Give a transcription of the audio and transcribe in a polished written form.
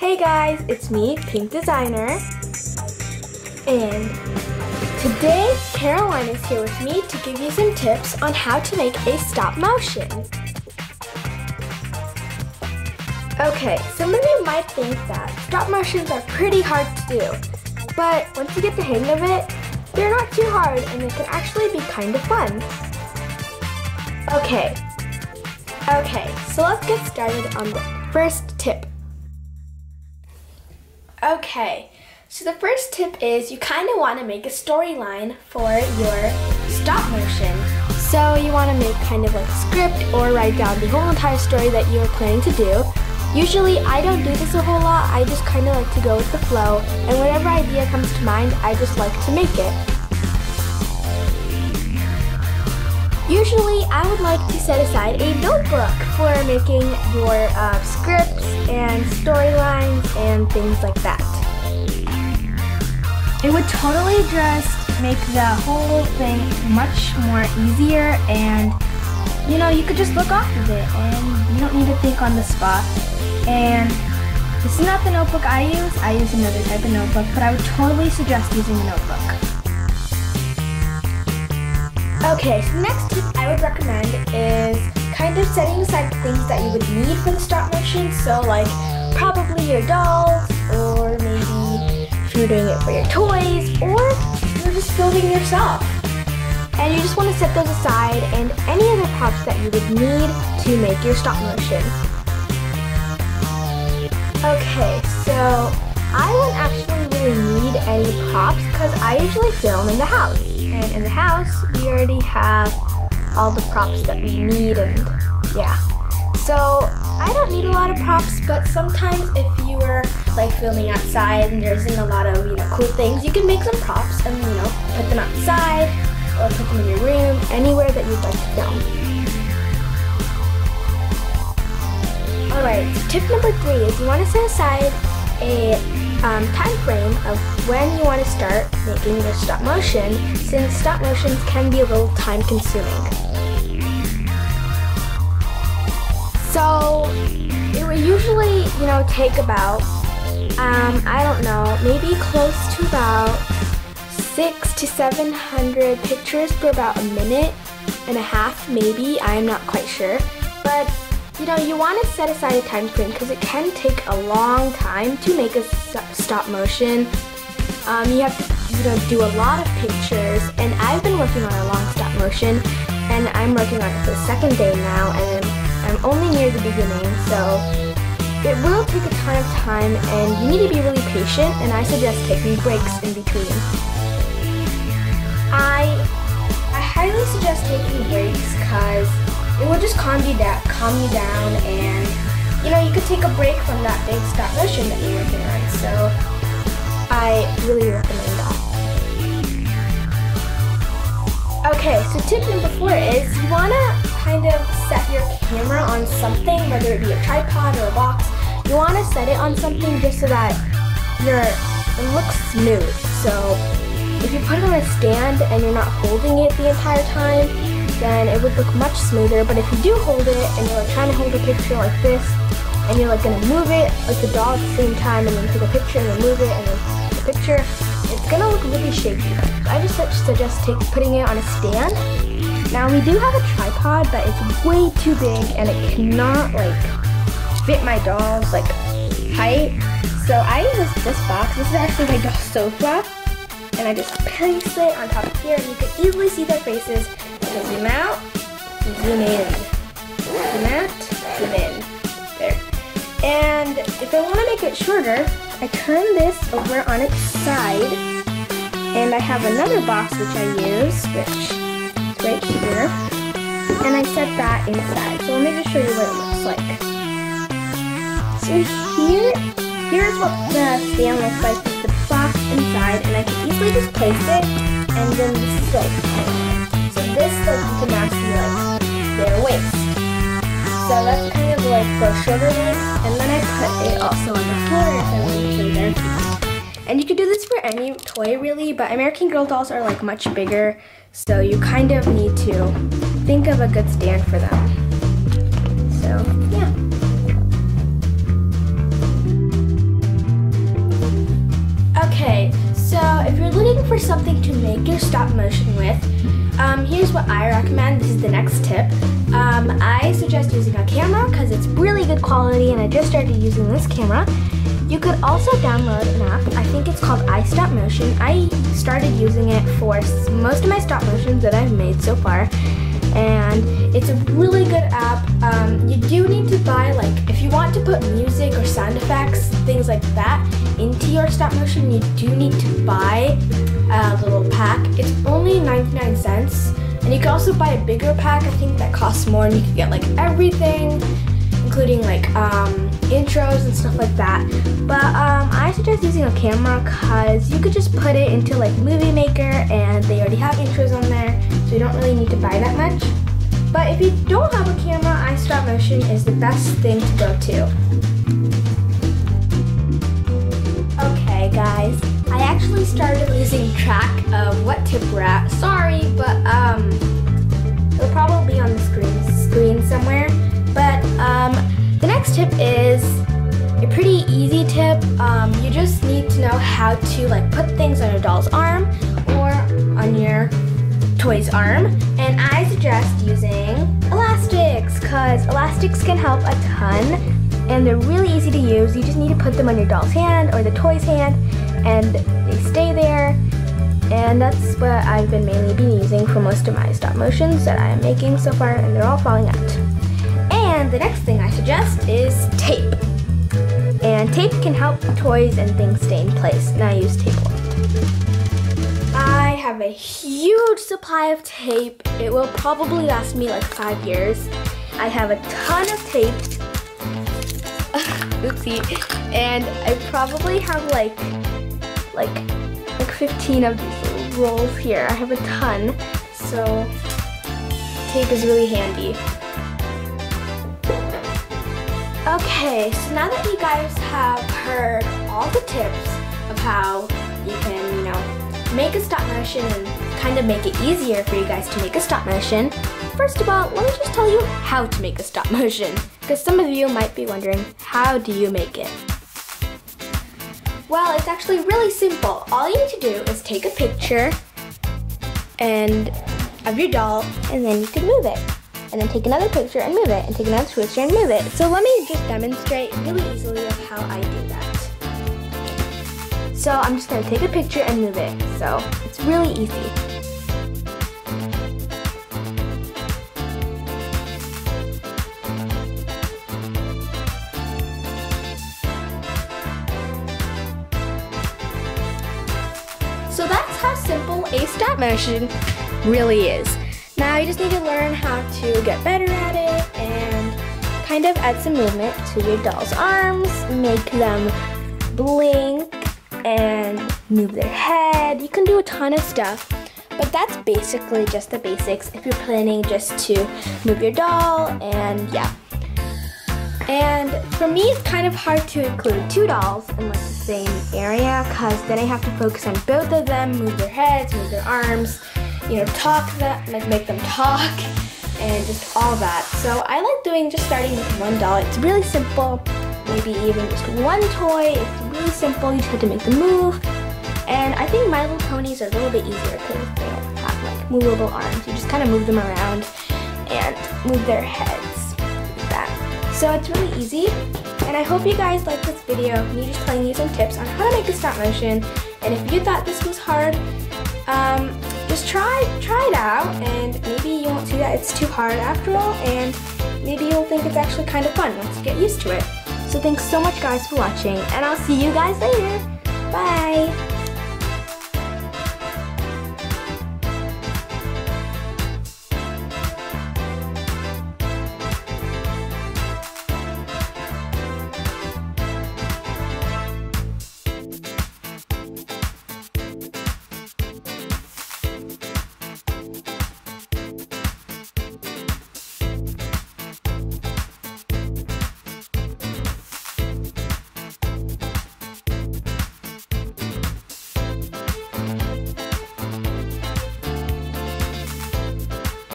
Hey guys, it's me, Pink Designer, and today Caroline is here with me to give you some tips on how to make a stop motion. Okay, some of you might think that stop motions are pretty hard to do, but once you get the hang of it, they're not too hard and they can actually be kind of fun. Okay, so let's get started on the first tip. Okay, so the first tip is you kind of want to make a storyline for your stop motion. So you want to make kind of like a script or write down the whole entire story that you're planning to do. Usually I don't do this a whole lot, I just kind of like to go with the flow, and whatever idea comes to mind, I just like to make it. Usually I would like to set aside a notebook for making your scripts and storylines and things like that. It would totally just make the whole thing much more easier, and you could just look off of it and you don't need to think on the spot. And this is not the notebook I use another type of notebook, but I would totally suggest using a notebook. Okay, so the next tip I would recommend is kind of setting aside things that you would need for the stop motion. So like probably your dolls, or maybe if you're doing it for your toys, or you're just filming yourself. And you just want to set those aside and any other props that you would need to make your stop motion. Okay, so I wouldn't actually really need any props because I usually film in the house. And in the house, we already have all the props that we need, and yeah. So I don't need a lot of props, but sometimes if you were like filming outside and there isn't a lot of cool things, you can make some props and put them outside or put them in your room, anywhere that you'd like to film. Alright, so tip number 3 is you want to set aside a time frame of when you want to start making your stop motion, since stop motions can be a little time consuming. So it would usually take about I don't know, maybe close to about 600 to 700 pictures for about a minute and a half, maybe. I'm not quite sure, but you want to set aside a time frame because it can take a long time to make a stop motion. You have to do a lot of pictures, and I've been working on a long stop motion, and I'm working on it for the second day now, and I'm only near the beginning, so it will take a ton of time, and you need to be really patient, and I suggest taking breaks in between. I highly suggest taking breaks because it will just calm you down, and you could take a break from that big stop motion that you're working on. So I really recommend that. Okay, so tip number 4 is you want to kind of set your camera on something, whether it be a tripod or a box. You want to set it on something just so that it looks smooth. So if you put it on a stand and you're not holding it the entire time, then it would look much smoother. But if you do hold it and you're trying to hold a picture like this, and you're gonna move it like the doll at the same time, and then take a picture and then move it and then take a picture, it's gonna look really shaky. So I just suggest putting it on a stand. Now we do have a tripod, but it's way too big and it cannot fit my doll's height. So I use this box. This is actually my doll's sofa, and I just place it on top of here, and you can easily see their faces. Zoom out, zoom in, zoom out, zoom in, there. And if I want to make it shorter, I turn this over on its side, and I have another box which I use, which is right here, and I set that inside. So let me just show you what it looks like. So here's what the stand looks like with the box inside, and I can easily just place it, and then this is so this you can now see their waist. So that's kind of for a shorter one, and then I put it also on the floor if I want to play there. And you can do this for any toy really, but American Girl dolls are much bigger, so you kind of need to think of a good stand for them. So yeah. for something to make your stop motion with, here's what I recommend. This is the next tip. I suggest using a camera because it's really good quality and I just started using this camera. You could also download an app. I think it's called iStopMotion. I started using it for most of my stop motions that I've made so far. And it's a really good app. You do need to buy, like, if you want to put music or sound effects, things like that, into your stop motion, you do need to buy a little pack. It's only 99 cents. And you can also buy a bigger pack, I think that costs more, and you can get like everything, including like intros and stuff like that. But I suggest using a camera because you could just put it into like Movie Maker and they already have intros on there, so you don't really need to buy that much. But if you don't have a camera, iStopMotion is the best thing to go to. Okay guys, I actually started losing track of what tip we're at. Sorry, but it'll probably be on the screen somewhere. But the next tip is a pretty easy tip. You just need to know how to like put things on your doll's arm or on your toy's arm. And I suggest using elastics because elastics can help a ton and they're really easy to use. You just need to put them on your doll's hand or the toy's hand and they stay there. And that's what I've mainly been using for most of my stop motions that I am making so far, and they're all falling out. And the next thing I suggest is tape. And tape can help toys and things stay in place. Now I use tape a lot. I have a huge supply of tape. It will probably last me like 5 years. I have a ton of tape. Oopsie. And I probably have like 15 of these little rolls here. I have a ton. So tape is really handy. Okay, so now that you guys have heard all the tips of how you can, you know, make a stop motion and kind of make it easier for you guys to make a stop motion, first of all, let me just tell you how to make a stop motion, because some of you might be wondering, how do you make it? Well, it's actually really simple. All you need to do is take a picture of your doll, and then you can move it. And then take another picture and move it, and take another picture and move it. So let me just demonstrate really easily of how I do that. So I'm just gonna take a picture and move it. So it's really easy. So that's how simple a stop motion really is. Now you just need to learn how to get better at it and kind of add some movement to your doll's arms, make them blink and move their head. You can do a ton of stuff, but that's basically just the basics if you're planning just to move your doll, and yeah. And for me, it's kind of hard to include two dolls in like the same area because then I have to focus on both of them, move their heads, move their arms, you know, make them talk, and just all that. So I like starting with one doll. It's really simple, maybe even just one toy. It's really simple, you just have to make them move. And I think My Little Ponies are a little bit easier because they don't have like movable arms. You just kind of move them around and move their heads like that. So it's really easy. And I hope you guys liked this video, me just telling you some tips on how to make a stop motion. And if you thought this was hard, just try it out, and maybe you won't see that it's too hard after all, and maybe you'll think it's actually kind of fun once you get used to it. So thanks so much guys for watching, and I'll see you guys later. Bye!